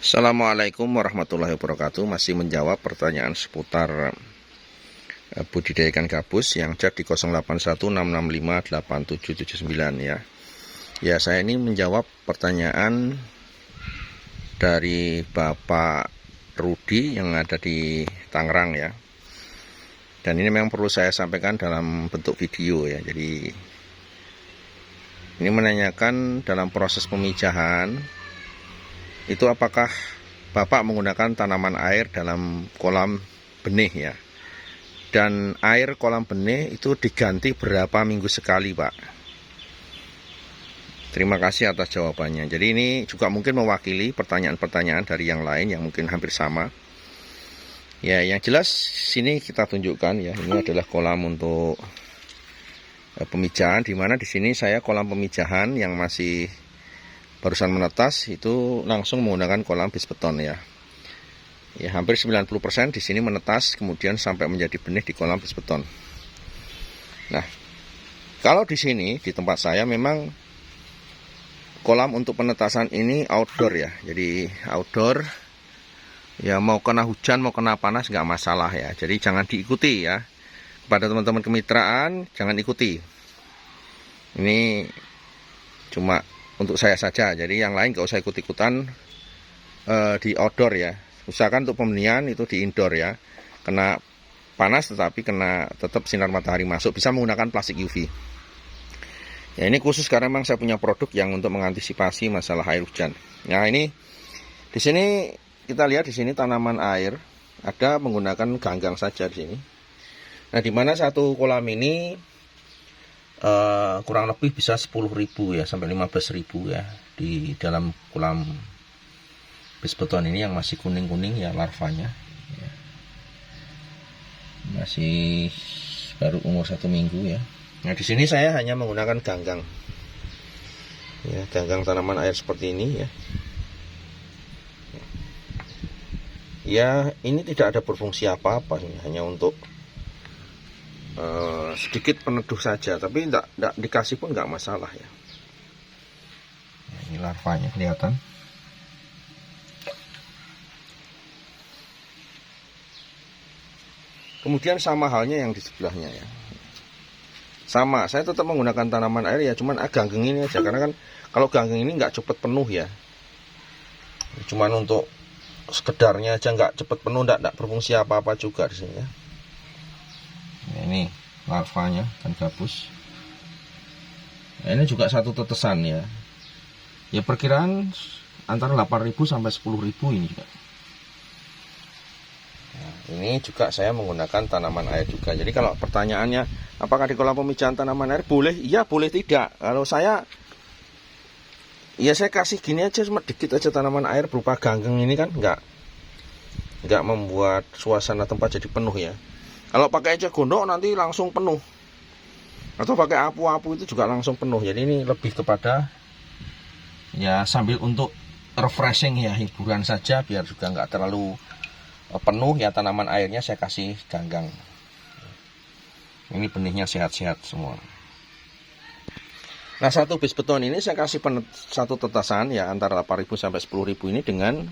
Assalamualaikum warahmatullahi wabarakatuh. Masih menjawab pertanyaan seputar budidaya ikan gabus yang chat di 0816658779 ya. Ya, saya ini menjawab pertanyaan dari Bapak Rudi yang ada di Tangerang ya. Dan ini memang perlu saya sampaikan dalam bentuk video ya. Jadi ini menanyakan dalam proses pemijahan itu apakah Bapak menggunakan tanaman air dalam kolam benih ya. Dan air kolam benih itu diganti berapa minggu sekali, Pak? Terima kasih atas jawabannya. Jadi ini juga mungkin mewakili pertanyaan-pertanyaan dari yang lain yang mungkin hampir sama. Ya, yang jelas sini kita tunjukkan ya, ini adalah kolam untuk pemijahan, di mana di sini saya kolam pemijahan yang masih barusan menetas itu langsung menggunakan kolam bis beton ya. Ya, hampir 90% di sini menetas kemudian sampai menjadi benih di kolam bis beton. Nah, kalau di sini di tempat saya memang kolam untuk penetasan ini outdoor ya. Jadi outdoor ya, mau kena hujan mau kena panas nggak masalah ya. Jadi jangan diikuti ya. Kepada teman-teman kemitraan jangan ikuti. Ini cuma untuk saya saja, jadi yang lain gak usah ikut-ikutan di outdoor ya. Usahakan untuk pembenihan itu di indoor ya. Kena panas tetapi kena tetap sinar matahari masuk, bisa menggunakan plastik UV. Ya, ini khusus karena memang saya punya produk yang untuk mengantisipasi masalah air hujan. Nah, ini di sini kita lihat di sini tanaman air ada menggunakan ganggang saja di sini. Nah, di mana satu kolam ini kurang lebih bisa 10.000 ya sampai 15.000 ya di dalam kolam bis beton ini yang masih kuning-kuning ya larvanya ya. Masih baru umur 1 minggu ya. Nah, di sini saya hanya menggunakan ganggang ya, ganggang tanaman air seperti ini ya. Ya, ini tidak ada berfungsi apa-apa, hanya untuk sedikit peneduh saja, tapi tidak dikasih pun nggak masalah ya. Nah, ini larvanya kelihatan. Kemudian sama halnya yang di sebelahnya ya. Sama, saya tetap menggunakan tanaman air ya, cuman ganggang ini aja, karena kan kalau ganggang ini nggak cepat penuh ya. Cuman untuk sekedarnya aja nggak cepat penuh, nggak berfungsi apa-apa juga di sini ya. Nah, ini larvanya ikan gabus. Nah, ini juga satu tetesan ya. Ya, perkiraan antara 8.000 sampai 10.000 ini juga. Nah, ini juga saya menggunakan tanaman air juga. Jadi kalau pertanyaannya apakah di kolam pemijahan tanaman air boleh? Iya, boleh tidak. Kalau saya ya saya kasih gini aja, cuma dikit aja tanaman air berupa ganggang ini kan nggak membuat suasana tempat jadi penuh ya. Kalau pakai ecek gondok nanti langsung penuh. Atau pakai apu-apu itu juga langsung penuh. Jadi ini lebih kepada ya sambil untuk refreshing ya, hiburan saja biar juga nggak terlalu penuh ya tanaman airnya, saya kasih ganggang. Ini benihnya sehat-sehat semua. Nah, satu bis beton ini saya kasih satu tetasan ya antara 8.000 sampai 10.000 ini dengan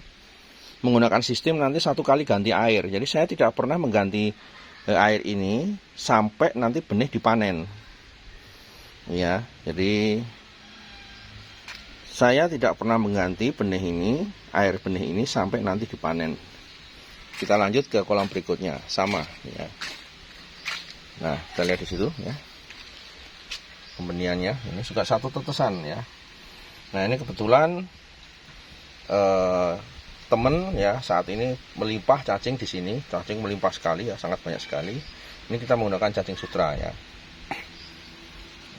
menggunakan sistem nanti satu kali ganti air. Jadi saya tidak pernah mengganti air ini sampai nanti benih dipanen ya. Jadi saya tidak pernah mengganti benih ini, air benih ini sampai nanti dipanen. Kita lanjut ke kolam berikutnya, sama ya. Nah, kita lihat di situ ya pembenihannya, ini juga satu tetesan ya. Nah, ini kebetulan temen ya saat ini melimpah cacing di sini, cacing melimpah sekali ya, sangat banyak sekali. Ini kita menggunakan cacing sutra ya.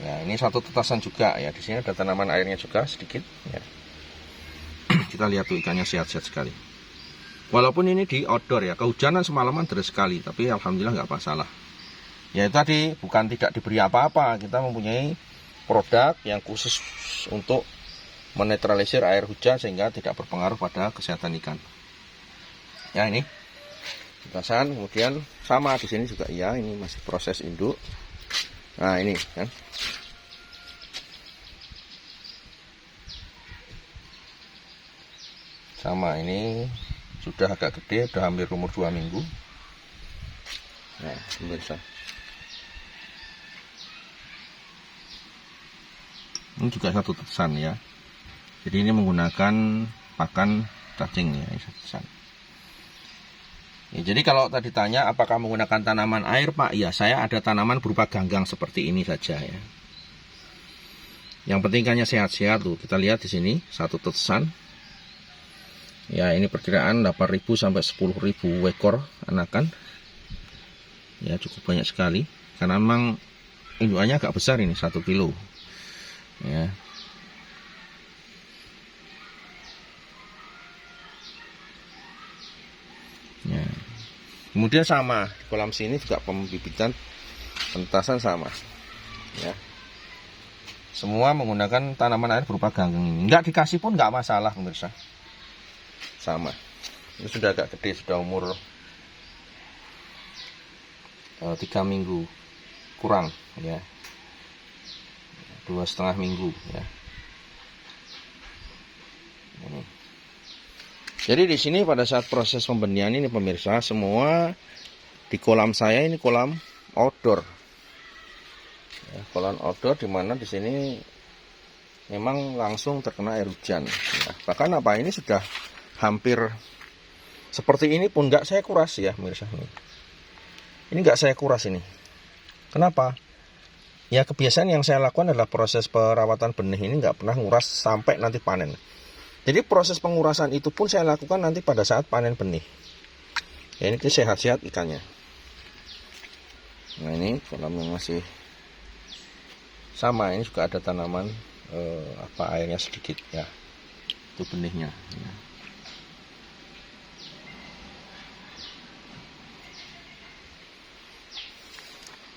Nah, ini satu tetasan juga ya. Di sini ada tanaman airnya juga sedikit ya. Kita lihat tuh ikannya sehat-sehat sekali. Walaupun ini di outdoor ya, kehujanan semalaman deras sekali, tapi alhamdulillah nggak masalah. Ya, itu tadi bukan tidak diberi apa-apa, kita mempunyai produk yang khusus untuk menetralisir air hujan sehingga tidak berpengaruh pada kesehatan ikan. Ya, ini tetasan, kemudian sama di sini juga iya, ini masih proses induk. Nah, ini kan. Sama, ini sudah agak gede, sudah hampir umur 2 minggu. Nah, pemirsa, ini juga satu tetesan ya. Jadi ini menggunakan pakan cacing ya, satu tetesan. Ya, jadi kalau tadi tanya apakah menggunakan tanaman air, Pak? Ya, saya ada tanaman berupa ganggang seperti ini saja ya. Yang penting ikannya sehat-sehat tuh. Kita lihat di sini satu tetesan. Ya, ini perkiraan 8.000 sampai 10.000 ekor anakan. Ya, cukup banyak sekali. Karena memang indukannya agak besar ini, 1 kilo. Ya. Ya. Kemudian sama di kolam sini juga pembibitan penetasan sama. Ya. Semua menggunakan tanaman air berupa ganggang ini. Enggak dikasih pun enggak masalah, pemirsa. Sama. Ini sudah agak gede, sudah umur 3 minggu kurang ya, 2,5 minggu ya. Jadi di sini pada saat proses pembenihan ini pemirsa, semua di kolam saya ini kolam outdoor ya, kolam outdoor dimana di sini memang langsung terkena air hujan ya. Bahkan apa ini sudah hampir seperti ini pun nggak saya kuras ya pemirsa. Ini nggak saya kuras ini. Kenapa? Ya kebiasaan yang saya lakukan adalah proses perawatan benih ini nggak pernah nguras sampai nanti panen. Jadi proses pengurasan itu pun saya lakukan nanti pada saat panen benih. Ya ini sehat-sehat ikannya. Nah ini kolam yang masih sama, ini juga ada tanaman airnya sedikit ya. Itu benihnya. Ya.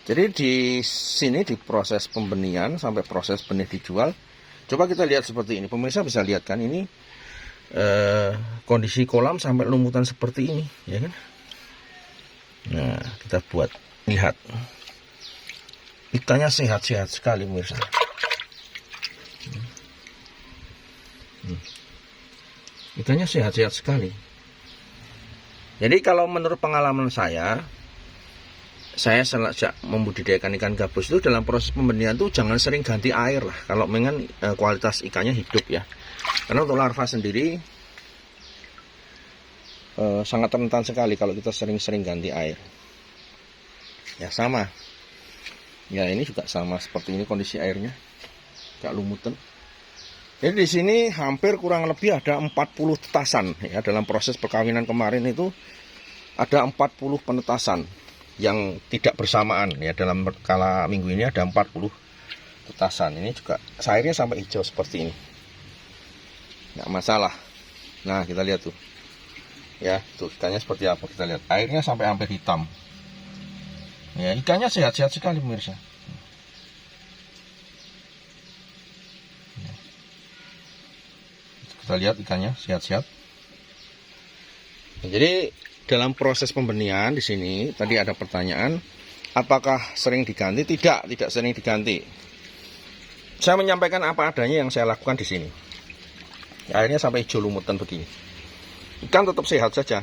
Jadi di sini di proses pembenihan sampai proses benih dijual, coba kita lihat seperti ini. Pemirsa bisa lihat kan ini kondisi kolam sampai lumutan seperti ini, ya kan? Nah kita buat lihat, ikannya sehat-sehat sekali pemirsa. Ikannya sehat-sehat sekali. Jadi kalau menurut pengalaman saya sejak membudidayakan ikan gabus itu dalam proses pembenihan itu jangan sering ganti air lah. Kalau mengen kualitas ikannya hidup ya. Karena untuk larva sendiri sangat rentan sekali kalau kita sering-sering ganti air. Ya sama. Ya ini juga sama seperti ini kondisi airnya. Agak lumutan. Jadi di sini hampir kurang lebih ada 40 tetasan ya, dalam proses perkawinan kemarin itu ada 40 penetasan yang tidak bersamaan ya. Dalam kala minggu ini ada 40 tetasan. Ini juga airnya sampai hijau seperti ini, nggak masalah. Nah kita lihat tuh ya, tuh ikannya seperti apa, kita lihat airnya sampai hampir hitam ya. Ikannya sehat-sehat sekali pemirsa. Kita lihat ikannya sehat-sehat. Jadi dalam proses pembenihan di sini tadi ada pertanyaan, apakah sering diganti? Tidak sering diganti. Saya menyampaikan apa adanya yang saya lakukan di sini. Airnya sampai hijau lumutan begini. Ikan tetap sehat saja.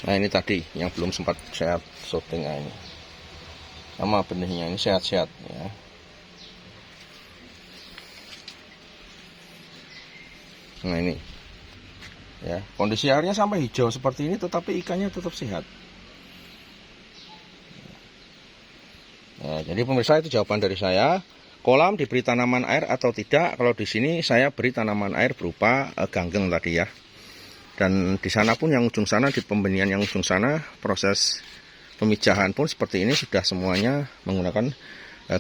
Nah ini tadi yang belum sempat saya syuting ini. Sama benihnya ini sehat-sehat ya. Nah ini ya, kondisi airnya sampai hijau seperti ini tetapi ikannya tetap sehat. Nah, jadi pemirsa itu jawaban dari saya. Kolam diberi tanaman air atau tidak? Kalau di sini saya beri tanaman air berupa ganggang tadi ya. Dan di sana pun yang ujung sana, di pembenihan yang ujung sana, proses pemijahan pun seperti ini sudah semuanya menggunakan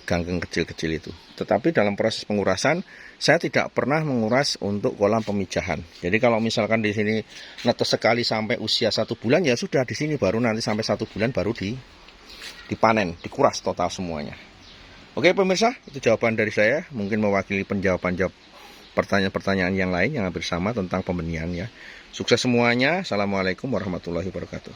ganggang kecil-kecil itu. Tetapi dalam proses pengurasan saya tidak pernah menguras untuk kolam pemijahan. Jadi kalau misalkan di sini netes sekali sampai usia 1 bulan ya sudah, di sini baru nanti sampai 1 bulan baru dipanen, dikuras total semuanya. Oke pemirsa, itu jawaban dari saya. Mungkin mewakili penjawaban pertanyaan-pertanyaan yang lain yang hampir sama tentang pembenihan ya. Sukses semuanya. Assalamualaikum warahmatullahi wabarakatuh.